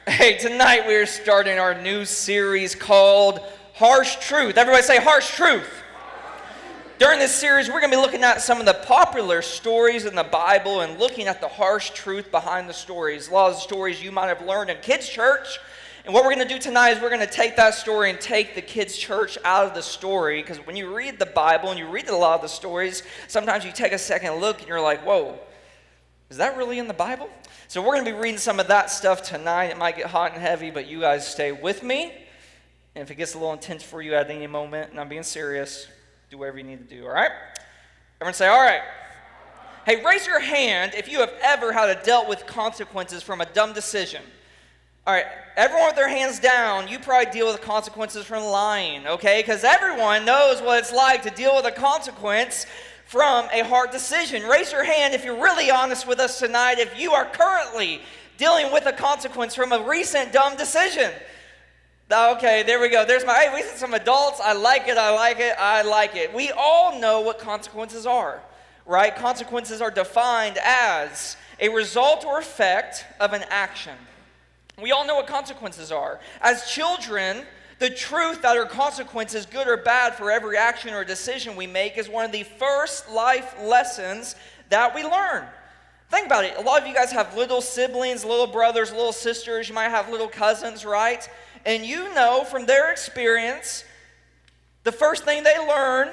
Hey, tonight we're starting our new series called Harsh Truth. Everybody say Harsh Truth. During this series, we're going to be looking at some of the popular stories in the Bible and looking at the harsh truth behind the stories. A lot of the stories you might have learned in kids' church. And what we're going to do tonight is we're going to take that story and take the kids' church out of the story. Because when you read the Bible and you read a lot of the stories, sometimes you take a second look and you're like, whoa, is that really in the Bible? So we're going to be reading some of that stuff tonight. It might get hot and heavy, but you guys stay with me. And if it gets a little intense for you at any moment, and I'm being serious, do whatever you need to do, all right? Everyone say, all right. Hey, raise your hand if you have ever had to dealt with consequences from a dumb decision. All right, everyone with their hands down, you probably deal with the consequences from lying, okay? Because everyone knows what it's like to deal with a consequence from a hard decision. Raise your hand if you're really honest with us tonight, if you are currently dealing with a consequence from a recent dumb decision. Okay, there we go. Hey, we said some adults. I like it. We all know what consequences are, right? Consequences are defined as a result or effect of an action. We all know what consequences are. As children, the truth that are consequences, good or bad, for every action or decision we make is one of the first life lessons that we learn. Think about it. A lot of you guys have little siblings, little brothers, little sisters. You might have little cousins, right? And you know from their experience, the first thing they learn,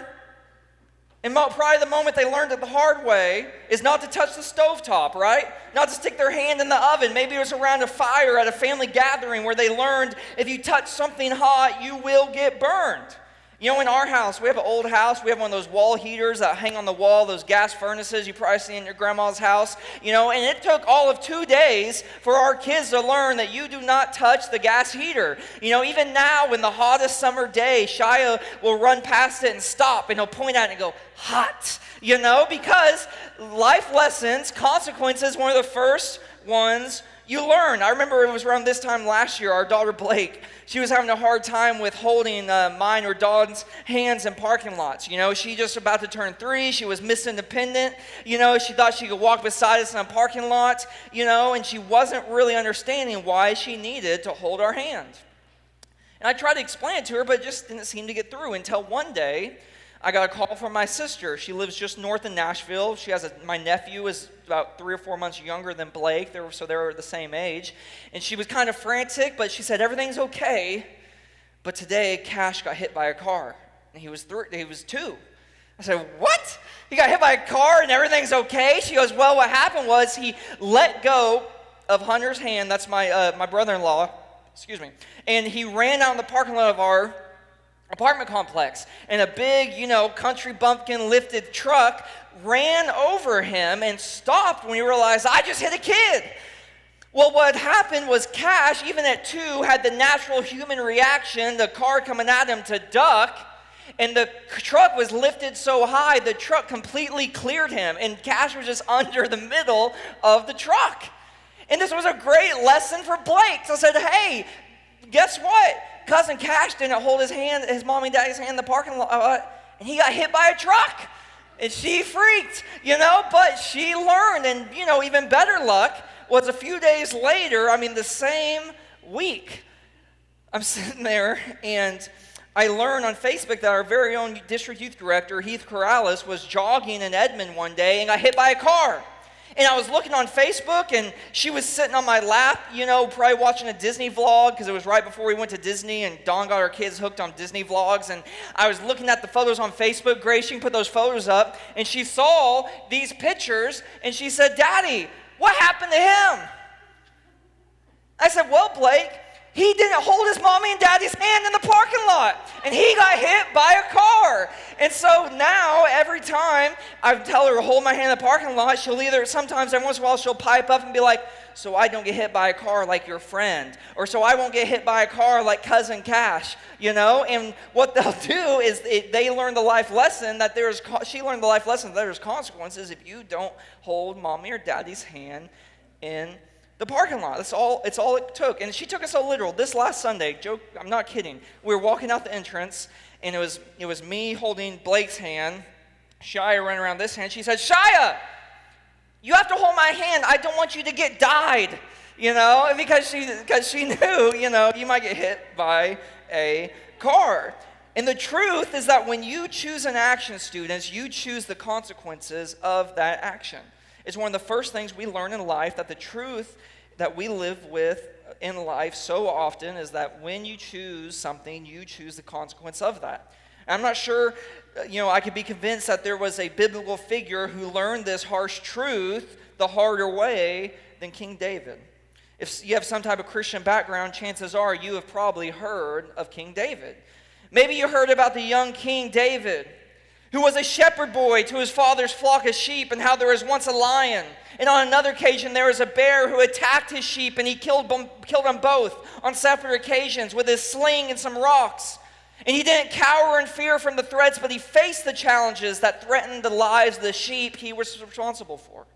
and probably the moment they learned it the hard way, is not to touch the stovetop, right? Not to stick their hand in the oven. Maybe it was around a fire at a family gathering where they learned if you touch something hot, you will get burned. You know, in our house, we have an old house. We have one of those wall heaters that hang on the wall, those gas furnaces you probably see in your grandma's house. You know, and it took all of 2 days for our kids to learn that you do not touch the gas heater. You know, even now, in the hottest summer day, Shia will run past it and stop, and he'll point at it and go, hot. You know, because life lessons, consequences, one of the first ones you learn. I remember it was around this time last year, our daughter Blake, she was having a hard time with holding mine or Dawn's hands in parking lots. You know, she just about to turn 3. She was Miss Independent. You know, she thought she could walk beside us in a parking lot, you know, and she wasn't really understanding why she needed to hold our hand. And I tried to explain it to her, but it just didn't seem to get through until one day I got a call from my sister. She lives just north of Nashville. My nephew is about 3 or 4 months younger than Blake, so they were the same age. And she was kind of frantic, but she said, everything's okay. But today, Cash got hit by a car, and he was 2. I said, what? He got hit by a car and everything's okay? She goes, well, what happened was he let go of Hunter's hand. That's my brother-in-law, and he ran out in the parking lot of our apartment complex, and a big, country bumpkin lifted truck ran over him and stopped when he realized, I just hit a kid. Well, what happened was Cash, even at 2, had the natural human reaction, the car coming at him, to duck, and the truck was lifted so high, the truck completely cleared him, and Cash was just under the middle of the truck. And this was a great lesson for Blake. So I said, hey, guess what? Cousin Cash didn't hold his mom and daddy's hand in the parking lot, and he got hit by a truck. And she freaked, but she learned. And, even better luck was a few days later, the same week, I'm sitting there, and I learned on Facebook that our very own district youth director, Heath Corrales, was jogging in Edmond one day and got hit by a car. And I was looking on Facebook, and she was sitting on my lap, probably watching a Disney vlog, because it was right before we went to Disney, and Dawn got our kids hooked on Disney vlogs. And I was looking at the photos on Facebook. Grace, she put those photos up, and she saw these pictures, and she said, Daddy, what happened to him? I said, well, Blake, he didn't hold his mommy and daddy's hand in the parking lot, and he got hit by a car. And so now, every time I tell her to hold my hand in the parking lot, sometimes every once in a while, she'll pipe up and be like, so I don't get hit by a car like your friend, or so I won't get hit by a car like Cousin Cash, And what they'll do is they learn the life lesson that she learned the life lesson that there's consequences if you don't hold mommy or daddy's hand in the parking lot. It's all it took. And she took it so literal. This last Sunday, I'm not kidding, we were walking out the entrance, and it was me holding Blake's hand, Shia running around this hand. She said, Shia, you have to hold my hand. I don't want you to get dyed. because she knew, you might get hit by a car. And the truth is that when you choose an action, students, you choose the consequences of that action. It's one of the first things we learn in life, that the truth that we live with in life so often is that when you choose something, you choose the consequence of that. And I'm not sure, I could be convinced that there was a biblical figure who learned this harsh truth the harder way than King David. If you have some type of Christian background, chances are you have probably heard of King David. Maybe you heard about the young King David, who was a shepherd boy to his father's flock of sheep, and how there was once a lion. And on another occasion, there was a bear who attacked his sheep, and he killed them both on separate occasions with his sling and some rocks. And he didn't cower in fear from the threats, but he faced the challenges that threatened the lives of the sheep he was responsible for.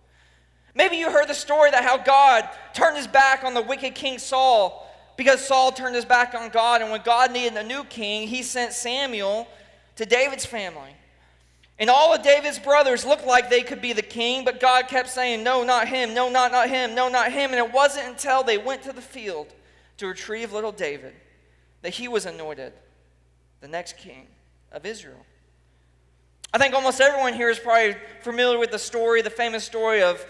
Maybe you heard the story that how God turned his back on the wicked King Saul because Saul turned his back on God, and when God needed a new king, he sent Samuel to David's family. And all of David's brothers looked like they could be the king, but God kept saying, no, not him, no, not him, no, not him. And it wasn't until they went to the field to retrieve little David that he was anointed the next king of Israel. I think almost everyone here is probably familiar with the famous story of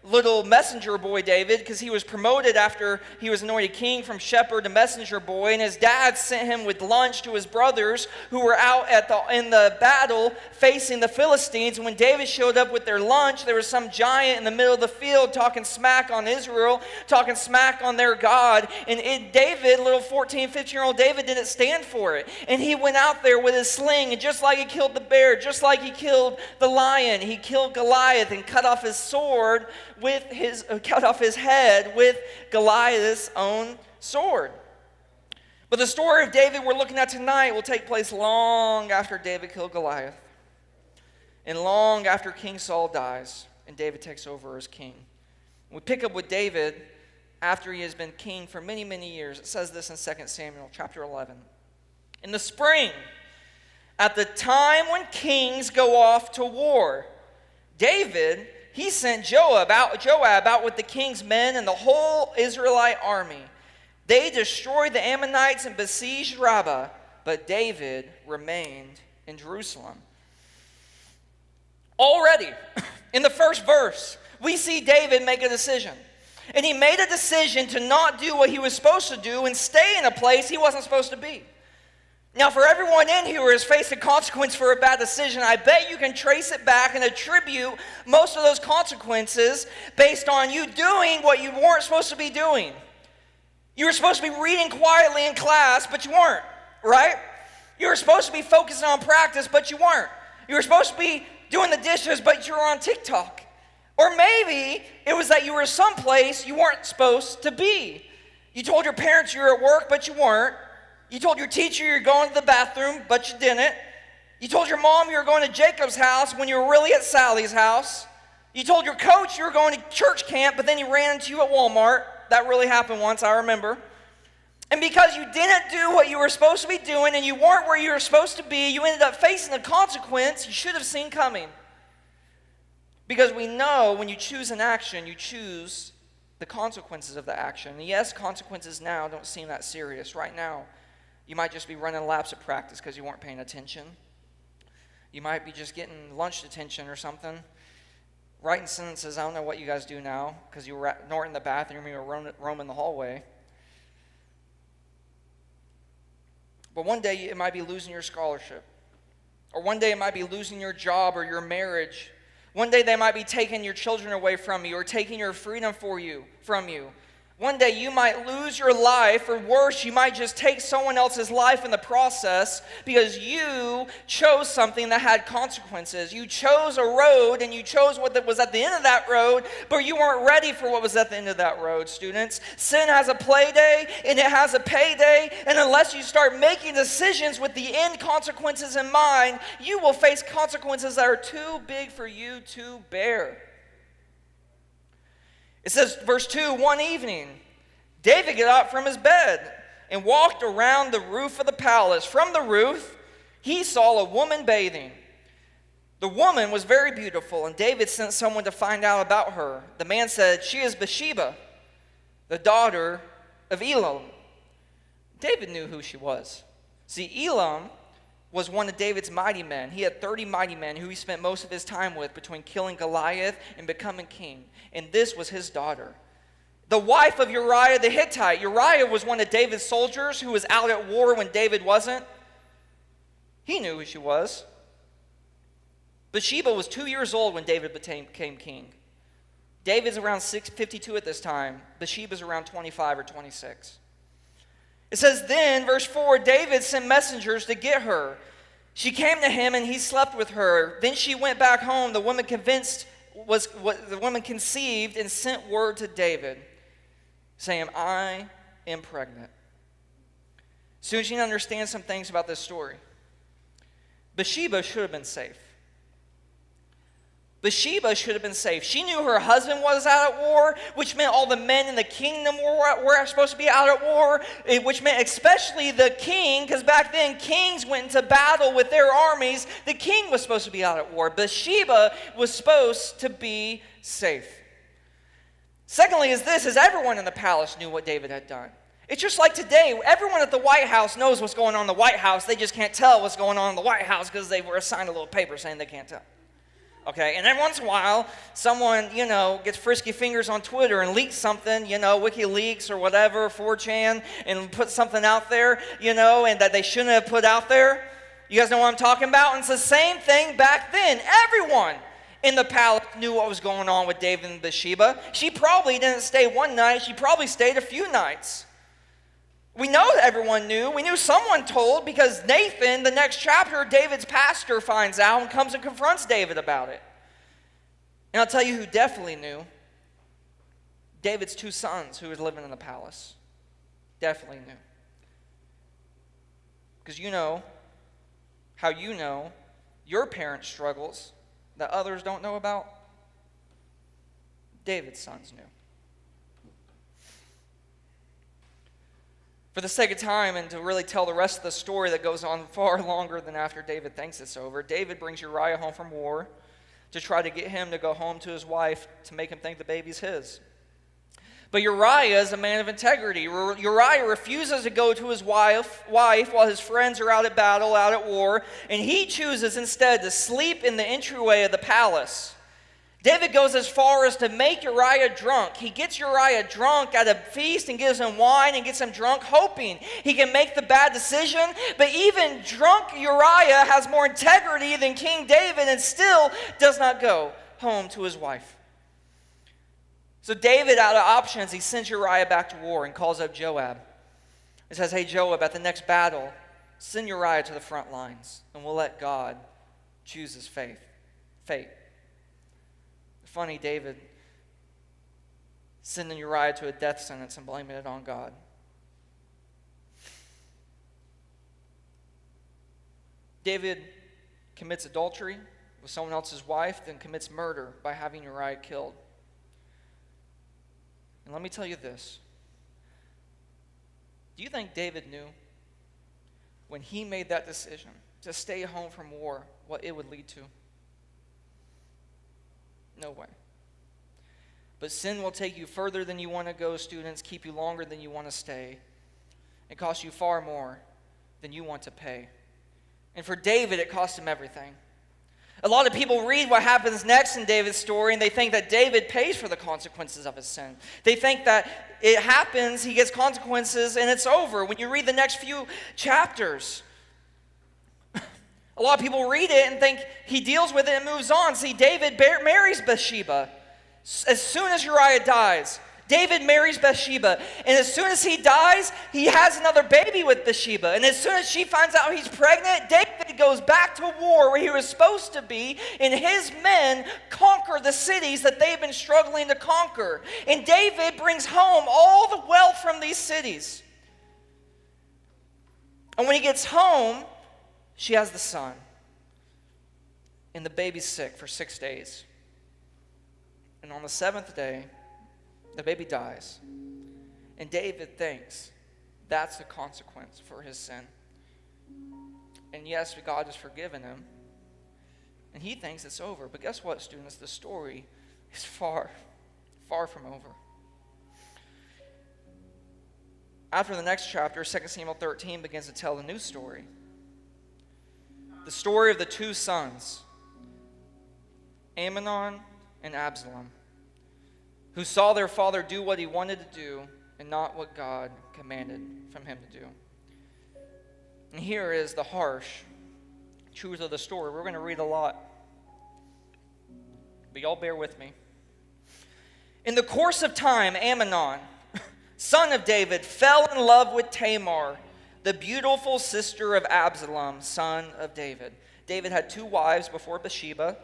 little messenger boy David, because he was promoted after he was anointed king from shepherd to messenger boy, and his dad sent him with lunch to his brothers who were out in the battle facing the Philistines. And when David showed up with their lunch, there was some giant in the middle of the field talking smack on Israel, talking smack on their God. And David, little 14, 15-year-old David, didn't stand for it. And he went out there with his sling, and just like he killed the bear, just like he killed the lion, he killed Goliath and cut off his head with Goliath's own sword. But the story of David we're looking at tonight will take place long after David killed Goliath, and long after King Saul dies and David takes over as king. We pick up with David after he has been king for many, many years. It says this in 2 Samuel chapter 11. In the spring, at the time when kings go off to war, David, he sent Joab out with the king's men and the whole Israelite army. They destroyed the Ammonites and besieged Rabbah, but David remained in Jerusalem. Already, in the first verse, we see David make a decision. And he made a decision to not do what he was supposed to do and stay in a place he wasn't supposed to be. Now, for everyone in here who has faced a consequence for a bad decision, I bet you can trace it back and attribute most of those consequences based on you doing what you weren't supposed to be doing. You were supposed to be reading quietly in class, but you weren't, right? You were supposed to be focusing on practice, but you weren't. You were supposed to be doing the dishes, but you were on TikTok. Or maybe it was that you were someplace you weren't supposed to be. You told your parents you were at work, but you weren't. You told your teacher you were going to the bathroom, but you didn't. You told your mom you were going to Jacob's house when you were really at Sally's house. You told your coach you were going to church camp, but then he ran into you at Walmart. That really happened once, I remember. And because you didn't do what you were supposed to be doing and you weren't where you were supposed to be, you ended up facing the consequence you should have seen coming. Because we know when you choose an action, you choose the consequences of the action. And yes, consequences now don't seem that serious. Right now, you might just be running laps at practice because you weren't paying attention. You might be just getting lunch detention or something. Writing sentences, I don't know what you guys do now because you were not in the bathroom, you were roaming the hallway. But one day it might be losing your scholarship. Or one day it might be losing your job or your marriage. One day they might be taking your children away from you or taking your freedom from you. One day you might lose your life, or worse, you might just take someone else's life in the process because you chose something that had consequences. You chose a road and you chose what was at the end of that road, but you weren't ready for what was at the end of that road, students. Sin has a play day and it has a payday, and unless you start making decisions with the end consequences in mind, you will face consequences that are too big for you to bear. It says, verse 2, one evening, David got up from his bed and walked around the roof of the palace. From the roof, he saw a woman bathing. The woman was very beautiful, and David sent someone to find out about her. The man said, "She is Bathsheba, the daughter of Elam. David knew who she was. See, Elam was one of David's mighty men. He had 30 mighty men who he spent most of his time with between killing Goliath and becoming king. And this was his daughter, the wife of Uriah the Hittite. Uriah was one of David's soldiers who was out at war when David wasn't. He knew who she was. Bathsheba was 2 years old when David became king. David's around 52 at this time. Bathsheba's around 25 or 26. It says, then, verse 4, David sent messengers to get her. She came to him, and he slept with her. Then she went back home. The woman conceived and sent word to David, saying, I am pregnant. Soon as you understand some things about this story, Bathsheba should have been safe. Bathsheba should have been safe. She knew her husband was out at war, which meant all the men in the kingdom were supposed to be out at war, which meant especially the king, because back then kings went into battle with their armies. The king was supposed to be out at war. Bathsheba was supposed to be safe. Secondly is everyone in the palace knew what David had done. It's just like today, everyone at the White House knows what's going on in the White House. They just can't tell what's going on in the White House because they were assigned a little paper saying they can't tell. Okay, and every once in a while, someone, gets frisky fingers on Twitter and leaks something, WikiLeaks or whatever, 4chan, and puts something out there, and that they shouldn't have put out there. You guys know what I'm talking about? And it's the same thing back then. Everyone in the palace knew what was going on with David and Bathsheba. She probably didn't stay one night. She probably stayed a few nights. We know that everyone knew. We knew someone told because Nathan, the next chapter, David's pastor, finds out and comes and confronts David about it. And I'll tell you who definitely knew. David's 2 sons who was living in the palace. Definitely knew. Because you know how your parents' struggles that others don't know about. David's sons knew. For the sake of time and to really tell the rest of the story that goes on far longer than after David thinks it's over, David brings Uriah home from war to try to get him to go home to his wife to make him think the baby's his. But Uriah is a man of integrity. Uriah refuses to go to his wife while his friends are out at battle, out at war, and he chooses instead to sleep in the entryway of the palace. David goes as far as to make Uriah drunk. He gets Uriah drunk at a feast and gives him wine and gets him drunk, hoping he can make the bad decision. But even drunk Uriah has more integrity than King David and still does not go home to his wife. So David, out of options, he sends Uriah back to war and calls up Joab. He says, hey, Joab, at the next battle, send Uriah to the front lines, and we'll let God choose his fate. Funny, David sending Uriah to a death sentence and blaming it on God. David commits adultery with someone else's wife, then commits murder by having Uriah killed. And let me tell you this. Do you think David knew when he made that decision to stay home from war what it would lead to? No way. But sin will take you further than you want to go, students, keep you longer than you want to stay, and cost you far more than you want to pay. And for David, it cost him everything. A lot of people read what happens next in David's story, and they think that David pays for the consequences of his sin. They think that it happens, he gets consequences, and it's over. When you read the next few chapters, a lot of people read it and think he deals with it and moves on. See, David marries Bathsheba. As soon as Uriah dies, David marries Bathsheba. And as soon as he dies, he has another baby with Bathsheba. And as soon as she finds out he's pregnant, David goes back to war where he was supposed to be, and his men conquer the cities that they've been struggling to conquer. And David brings home all the wealth from these cities. And when he gets home, she has the son. And the baby's sick for 6 days. And on the 7th day, the baby dies. And David thinks that's the consequence for his sin. And yes, God has forgiven him. And he thinks it's over. But guess what, students? The story is far, far from over. After the next chapter, 2 Samuel 13 begins to tell the new story. The story of the two sons, Amnon and Absalom, who saw their father do what he wanted to do and not what God commanded from him to do. And here is the harsh truth of the story. We're going to read a lot, but y'all bear with me. In the course of time, Amnon, son of David, fell in love with Tamar, the beautiful sister of Absalom, son of David. David had two wives before Bathsheba.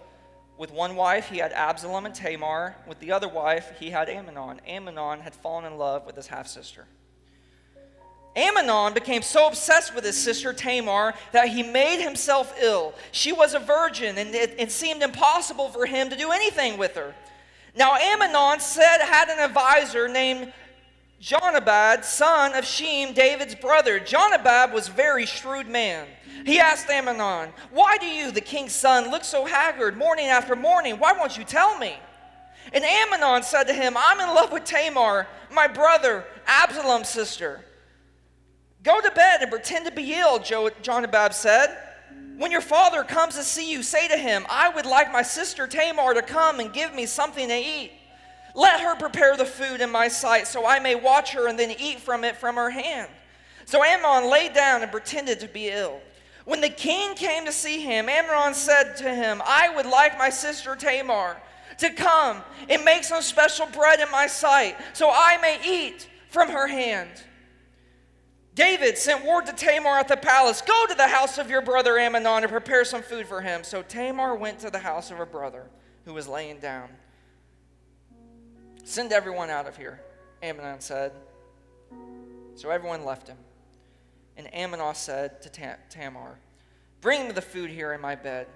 With one wife, he had Absalom and Tamar. With the other wife, he had Amnon. Amnon had fallen in love with his half-sister. Amnon became so obsessed with his sister Tamar that he made himself ill. She was a virgin, and it seemed impossible for him to do anything with her. Now Amnon had an advisor named Jonadab, son of Shem, David's brother. Jonadab was a very shrewd man. He asked Amnon, "Why do you, the king's son, look so haggard morning after morning? Why won't you tell me?" And Amnon said to him, "I'm in love with Tamar, my brother, Absalom's sister." "Go to bed and pretend to be ill," Jonadab said. "When your father comes to see you, say to him, 'I would like my sister Tamar to come and give me something to eat. Let her prepare the food in my sight so I may watch her and then eat from it from her hand.'" So Amnon lay down and pretended to be ill. When the king came to see him, Amnon said to him, "I would like my sister Tamar to come and make some special bread in my sight so I may eat from her hand." David sent word to Tamar at the palace, "Go to the house of your brother Amnon and prepare some food for him." So Tamar went to the house of her brother who was laying down. "Send everyone out of here," Amnon said. So everyone left him. And Amnon said to Tamar, "Bring me the food here in my bed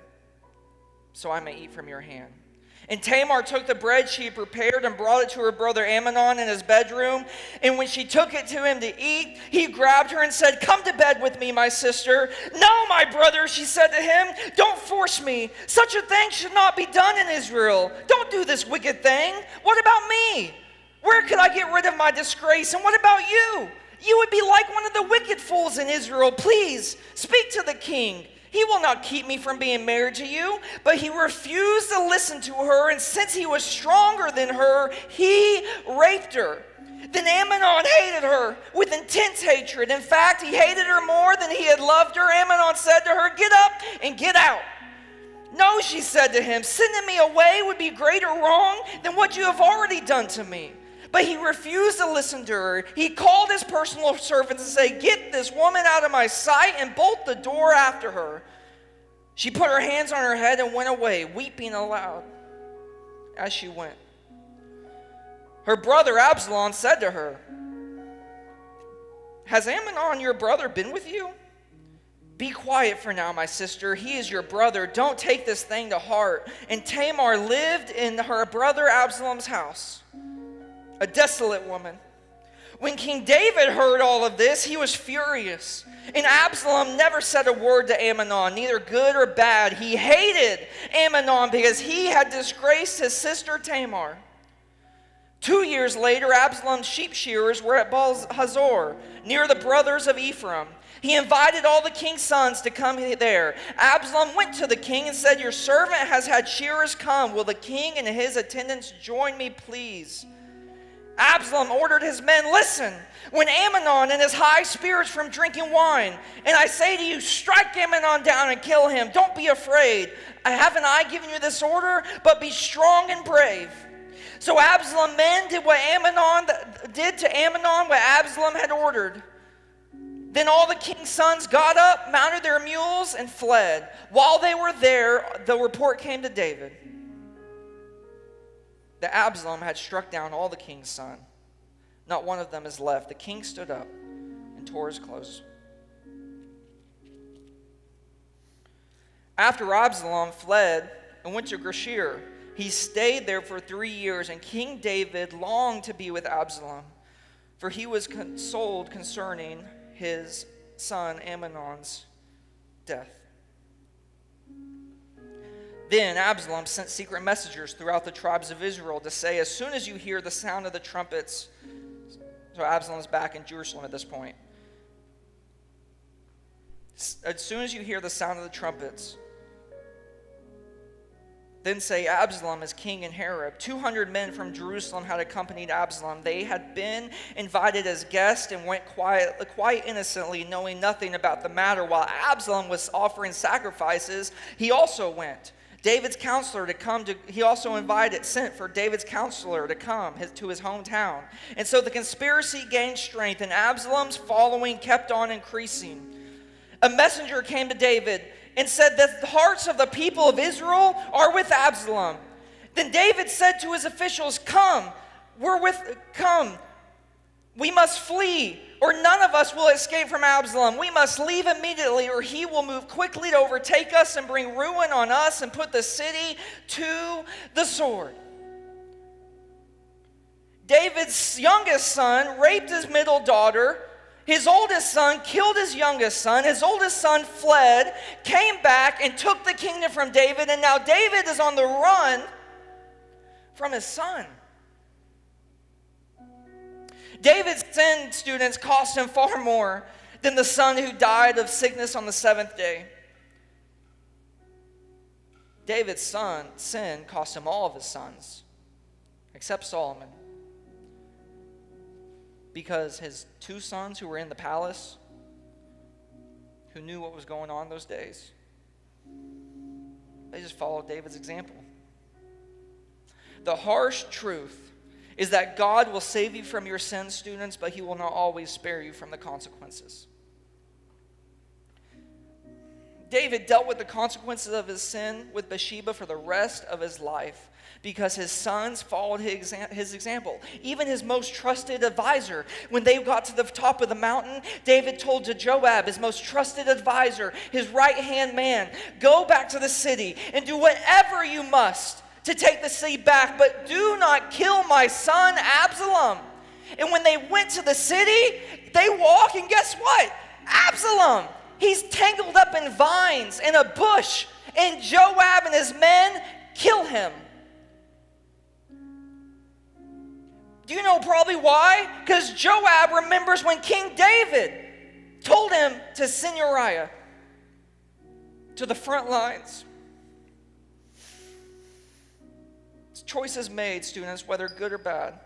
so I may eat from your hand." And Tamar took the bread she had prepared and brought it to her brother Amnon in his bedroom. And when she took it to him to eat, he grabbed her and said, "Come to bed with me, my sister." "No, my brother," she said to him, "don't force me. Such a thing should not be done in Israel. Don't do this wicked thing. What about me? Where could I get rid of my disgrace? And what about you? You would be like one of the wicked fools in Israel. Please speak to the king. He will not keep me from being married to you." But he refused to listen to her, and since he was stronger than her, he raped her. Then Amnon hated her with intense hatred. In fact, he hated her more than he had loved her. Amnon said to her, "Get up and get out." "No," she said to him, "sending me away would be greater wrong than what you have already done to me." But he refused to listen to her. He called his personal servants and said, "Get this woman out of my sight and bolt the door after her." She put her hands on her head and went away, weeping aloud as she went. Her brother Absalom said to her, "Has Amnon your brother been with you? Be quiet for now, my sister. He is your brother. Don't take this thing to heart." And Tamar lived in her brother Absalom's house, a desolate woman. When King David heard all of this, he was furious. And Absalom never said a word to Amnon, neither good or bad. He hated Amnon because he had disgraced his sister Tamar. 2 years later, Absalom's sheep shearers were at Baal-Hazor, near the brothers of Ephraim. He invited all the king's sons to come there. Absalom went to the king and said, "Your servant has had shearers come. Will the king and his attendants join me, please?" Absalom ordered his men, "Listen, when Amnon in his high spirits from drinking wine, and I say to you, strike Amnon down and kill him. Don't be afraid. Haven't I given you this order? But be strong and brave." So Absalom's men did to Amnon what Absalom had ordered. Then all the king's sons got up, mounted their mules, and fled. While they were there, the report came to David that Absalom had struck down all the king's sons. Not one of them is left. The king stood up and tore his clothes. After Absalom fled and went to Geshur, he stayed there for 3 years, and King David longed to be with Absalom, for he was consoled concerning his son Amnon's death. Then Absalom sent secret messengers throughout the tribes of Israel to say, "As soon as you hear the sound of the trumpets, So Absalom's back in Jerusalem at this point. As soon as you hear the sound of the trumpets, then say, Absalom is king in Harab. 200 men from Jerusalem had accompanied Absalom. They had been invited as guests and went quite innocently, knowing nothing about the matter. While Absalom was offering sacrifices, he also went. David's counselor he also sent for David's counselor to come to his hometown. And so the conspiracy gained strength, and Absalom's following kept on increasing. A messenger came to David and said that the hearts of the people of Israel are with Absalom. Then David said to his officials, Come, we must flee, or none of us will escape from Absalom. We must leave immediately, or he will move quickly to overtake us and bring ruin on us and put the city to the sword. David's youngest son raped his middle daughter. His oldest son killed his youngest son. His oldest son fled, came back, and took the kingdom from David. And now David is on the run from his son. David's sin, students, cost him far more than the son who died of sickness on the seventh day. David's sin cost him all of his sons, except Solomon. Because his two sons who were in the palace, who knew what was going on those days, they just followed David's example. The harsh truth is that God will save you from your sins, students, but he will not always spare you from the consequences. David dealt with the consequences of his sin with Bathsheba for the rest of his life, because his sons followed his example. Even his most trusted advisor, when they got to the top of the mountain, David told to Joab, his most trusted advisor, his right-hand man, go back to the city and do whatever you must to take the city back, but do not kill my son Absalom. And when they went to the city, they walk, and guess what? Absalom, he's tangled up in vines in a bush, and Joab and his men kill him. Do you know probably why? Because Joab remembers when King David told him to send Uriah to the front lines. Choices made, students, whether good or bad,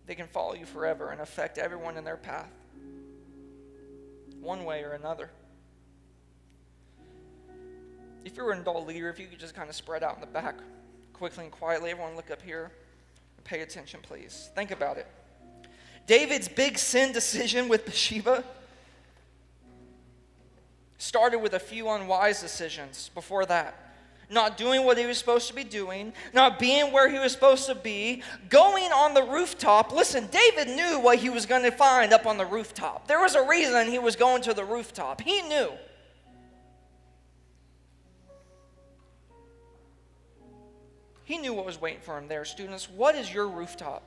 they can follow you forever and affect everyone in their path, one way or another. If you were an adult leader, if you could just kind of spread out in the back quickly and quietly. Everyone look up here and pay attention, please. Think about it. David's big sin decision with Bathsheba started with a few unwise decisions before that. Not doing what he was supposed to be doing, not being where he was supposed to be, going on the rooftop. Listen, David knew what he was going to find up on the rooftop. There was a reason he was going to the rooftop. He knew. He knew what was waiting for him there. Students, what is your rooftop?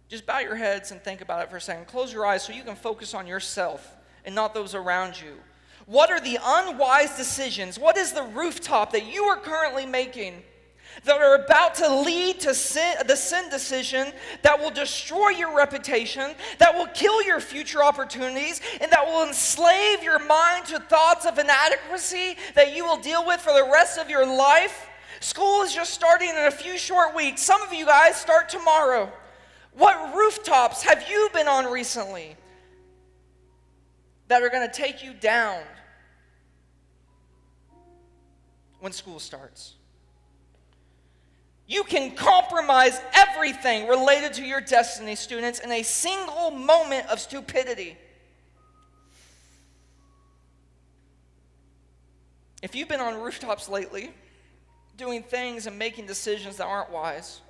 Just bow your heads and think about it for a second. Close your eyes so you can focus on yourself and not those around you. What are the unwise decisions? What is the rooftop that you are currently making that are about to lead to the sin decision that will destroy your reputation, that will kill your future opportunities, and that will enslave your mind to thoughts of inadequacy that you will deal with for the rest of your life? School is just starting in a few short weeks. Some of you guys start tomorrow. What rooftops have you been on recently that are going to take you down when school starts? You can compromise everything related to your destiny, students, in a single moment of stupidity. If you've been on rooftops lately, doing things and making decisions that aren't wise,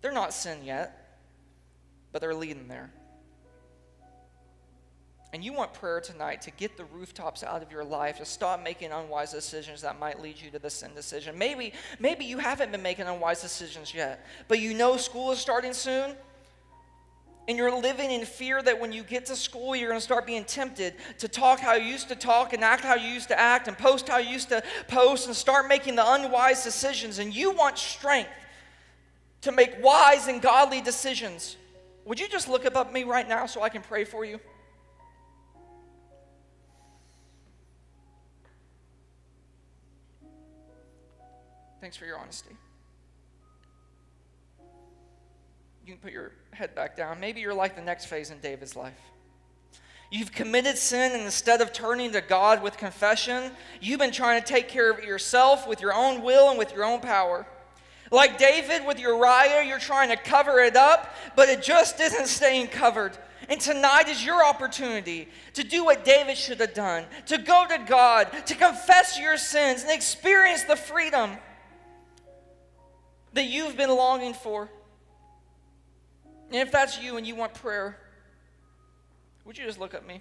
they're not sin yet, but they're leading there. And you want prayer tonight to get the rooftops out of your life, to stop making unwise decisions that might lead you to the sin decision. Maybe you haven't been making unwise decisions yet, but you know school is starting soon, and you're living in fear that when you get to school, you're going to start being tempted to talk how you used to talk and act how you used to act and post how you used to post and start making the unwise decisions, and you want strength to make wise and godly decisions. Would you just look up at me right now so I can pray for you? Thanks for your honesty. You can put your head back down. Maybe you're like the next phase in David's life. You've committed sin, and instead of turning to God with confession, you've been trying to take care of it yourself with your own will and with your own power. Like David with Uriah, you're trying to cover it up, but it just isn't staying covered. And tonight is your opportunity to do what David should have done, to go to God, to confess your sins and experience the freedom that you've been longing for. And if that's you and you want prayer, would you just look at me?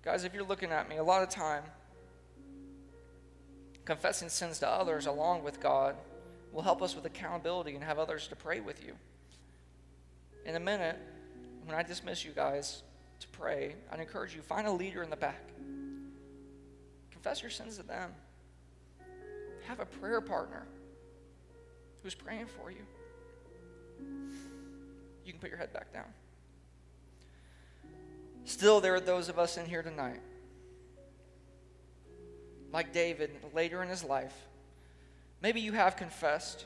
Guys, if you're looking at me, a lot of time, confessing sins to others along with God will help us with accountability and have others to pray with you. In a minute, when I dismiss you guys to pray, I'd encourage you, find a leader in the back. Confess your sins to them. Have a prayer partner who's praying for you. You can put your head back down. Still, there are those of us in here tonight, like David later in his life. Maybe you have confessed.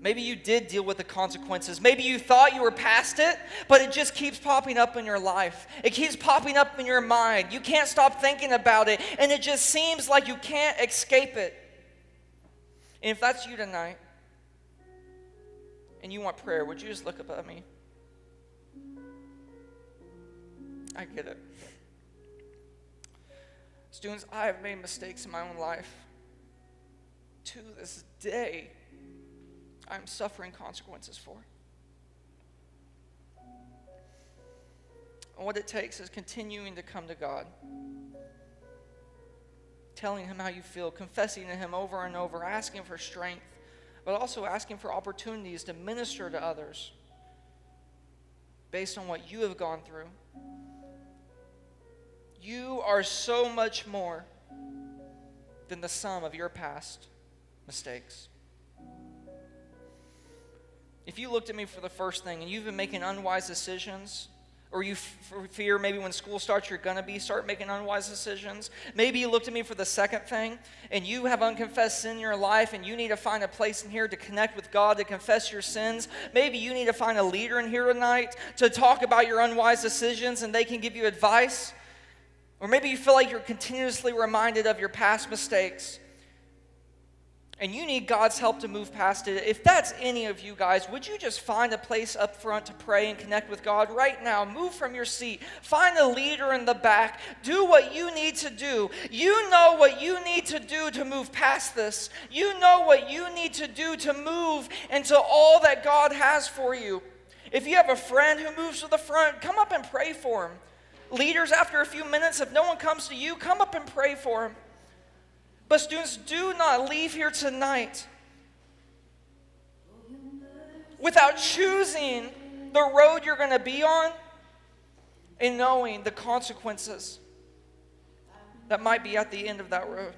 Maybe you did deal with the consequences. Maybe you thought you were past it, but it just keeps popping up in your life. It keeps popping up in your mind. You can't stop thinking about it, and it just seems like you can't escape it. And if that's you tonight, and you want prayer, would you just look up at me? I get it. Students, I have made mistakes in my own life. To this day, I'm suffering consequences for. And what it takes is continuing to come to God, telling Him how you feel, confessing to Him over and over, asking for strength, but also asking for opportunities to minister to others based on what you have gone through. You are so much more than the sum of your past mistakes. If you looked at me for the first thing and you've been making unwise decisions, or you fear maybe when school starts you're going to start making unwise decisions. Maybe you looked at me for the second thing and you have unconfessed sin in your life and you need to find a place in here to connect with God, to confess your sins. Maybe you need to find a leader in here tonight to talk about your unwise decisions and they can give you advice. Or maybe you feel like you're continuously reminded of your past mistakes and you need God's help to move past it. If that's any of you guys, would you just find a place up front to pray and connect with God right now? Move from your seat. Find a leader in the back. Do what you need to do. You know what you need to do to move past this. You know what you need to do to move into all that God has for you. If you have a friend who moves to the front, come up and pray for him. Leaders, after a few minutes, if no one comes to you, come up and pray for him. But students, do not leave here tonight without choosing the road you're going to be on and knowing the consequences that might be at the end of that road.